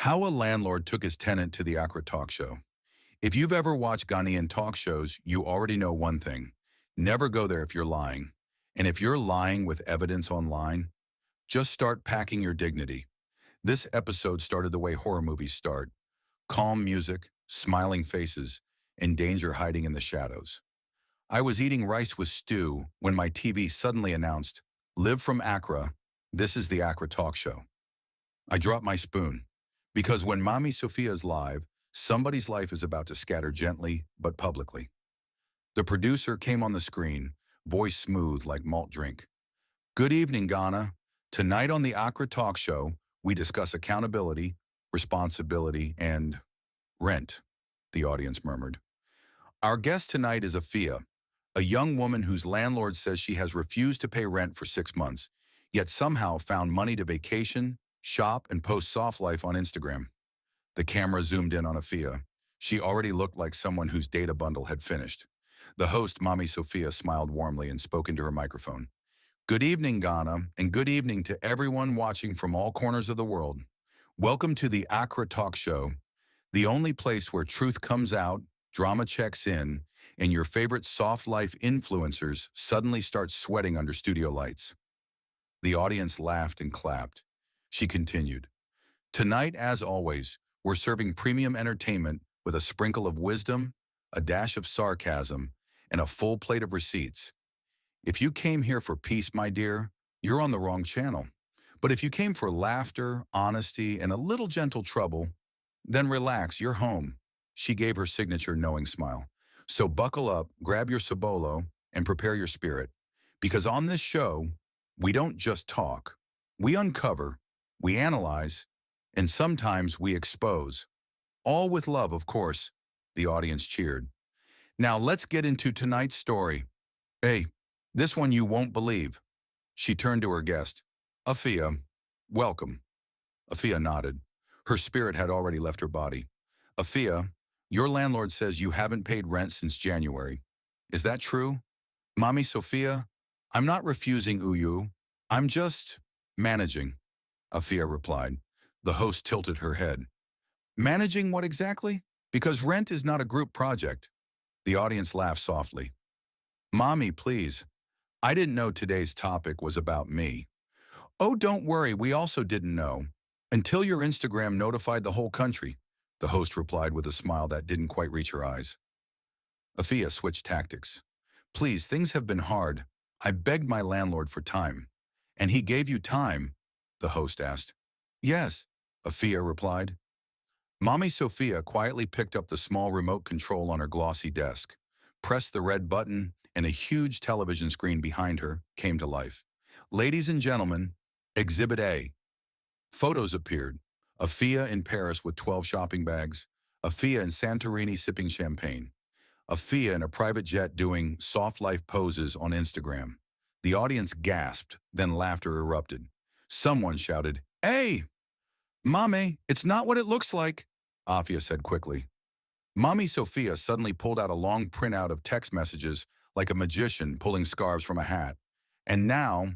How a landlord took his tenant to the Accra talk show. If you've ever watched Ghanaian talk shows, you already know one thing. Never go there if you're lying. And if you're lying with evidence online, just start packing your dignity. This episode started the way horror movies start. Calm music, smiling faces, and danger hiding in the shadows. I was eating rice with stew when my TV suddenly announced, "Live from Accra, this is the Accra talk show." I dropped my spoon. Because when Mommy Sophia is live, somebody's life is about to scatter gently but publicly. The producer came on the screen, voice smooth like malt drink. "Good evening, Ghana. Tonight on the Accra Talk Show, we discuss accountability, responsibility, and rent," the audience murmured. "Our guest tonight is Afia, a young woman whose landlord says she has refused to pay rent for 6 months, yet somehow found money to vacation, shop, and post soft life on Instagram." The camera zoomed in on Afia. She already looked like someone whose data bundle had finished. The host, Mommy Sophia, smiled warmly and spoke into her microphone. "Good evening, Ghana, and good evening to everyone watching from all corners of the world. Welcome to the Accra Talk Show, the only place where truth comes out, drama checks in, and your favorite soft life influencers suddenly start sweating under studio lights." The audience laughed and clapped. She continued, "Tonight, as always, we're serving premium entertainment with a sprinkle of wisdom, a dash of sarcasm, and a full plate of receipts. If you came here for peace, my dear, you're on the wrong channel. But if you came for laughter, honesty, and a little gentle trouble, then relax, you're home." She gave her signature knowing smile. "So buckle up, grab your Sobolo, and prepare your spirit. Because on this show, we don't just talk. We uncover, we analyze, and sometimes we expose. All with love, of course." The audience cheered. "Now let's get into tonight's story. Hey, this one you won't believe." She turned to her guest. "Afia, welcome." Afia nodded. Her spirit had already left her body. "Afia, your landlord says you haven't paid rent since January. Is that true?" "Mommy Sophia, I'm not refusing Uyu. I'm just managing," Afia replied. The host tilted her head. "Managing what exactly? Because rent is not a group project." The audience laughed softly. "Mommy, please. I didn't know today's topic was about me." "Oh, don't worry, we also didn't know. Until your Instagram notified the whole country," the host replied with a smile that didn't quite reach her eyes. Afia switched tactics. "Please, things have been hard. I begged my landlord for time." "And he gave you time?" the host asked. "Yes," Afia replied. Mommy Sophia quietly picked up the small remote control on her glossy desk, pressed the red button, and a huge television screen behind her came to life. "Ladies and gentlemen, Exhibit A." Photos appeared. Afia in Paris with 12 shopping bags, Afia in Santorini sipping champagne, Afia in a private jet doing soft life poses on Instagram. The audience gasped, then laughter erupted. Someone shouted, "Hey, Mommy, it's not what it looks like," Afia said quickly. Mommy Sophia suddenly pulled out a long printout of text messages like a magician pulling scarves from a hat. "And now,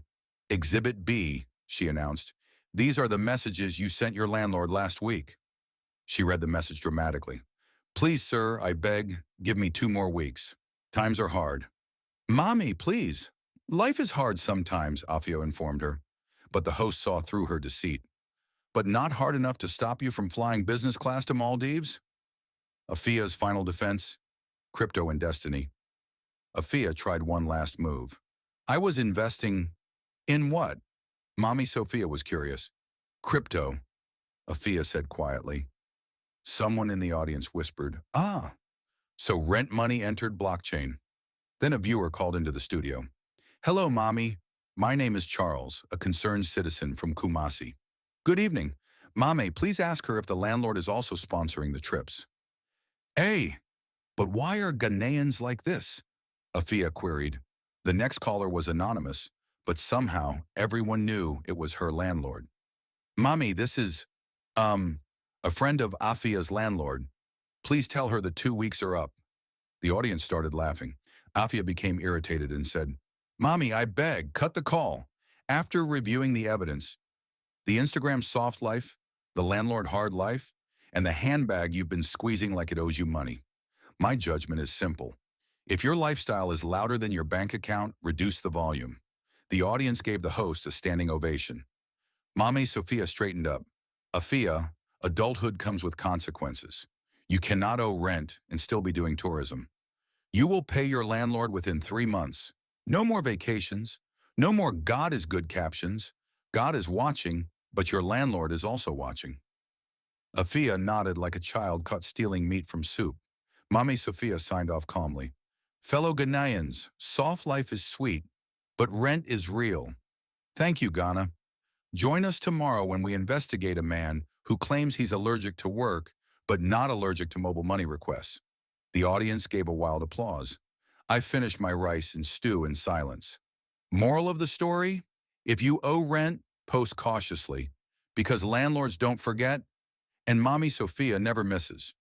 Exhibit B," she announced. "These are the messages you sent your landlord last week." She read the message dramatically. "Please, sir, I beg, give me 2 more weeks. Times are hard." "Mommy, please. Life is hard sometimes," Afia informed her. But the host saw through her deceit. "But not hard enough to stop you from flying business class to Maldives?" Afia's final defense? Crypto and destiny. Afia tried one last move. "I was investing in what?" Mommy Sophia was curious. "Crypto," Afia said quietly. Someone in the audience whispered, "Ah." So rent money entered blockchain. Then a viewer called into the studio. "Hello, Mommy. My name is Charles, a concerned citizen from Kumasi." "Good evening. Mommy, please ask her if the landlord is also sponsoring the trips." "Hey, but why are Ghanaians like this?" Afia queried. The next caller was anonymous, but somehow everyone knew it was her landlord. "Mommy, this is, a friend of Afia's landlord. Please tell her the 2 weeks are up." The audience started laughing. Afia became irritated and said, "Mommy, I beg, cut the call. After reviewing the evidence, the Instagram soft life, the landlord hard life, and the handbag you've been squeezing like it owes you money. My judgment is simple. If your lifestyle is louder than your bank account, reduce the volume. The audience gave the host a standing ovation. Mommy Sophia straightened up. Afia, adulthood comes with consequences. You cannot owe rent and still be doing tourism. You will pay your landlord within 3 months. No more vacations. No more God is good captions. God is watching, but your landlord is also watching. Afia nodded like a child caught stealing meat from soup. Mommy Sophia signed off calmly. Fellow Ghanaians, soft life is sweet, but rent is real. Thank you, Ghana. Join us tomorrow when we investigate a man who claims he's allergic to work, but not allergic to mobile money requests. The audience gave a wild applause. I finished my rice and stew in silence. Moral of the story? If you owe rent, post cautiously, because landlords don't forget, and Mommy Sophia never misses.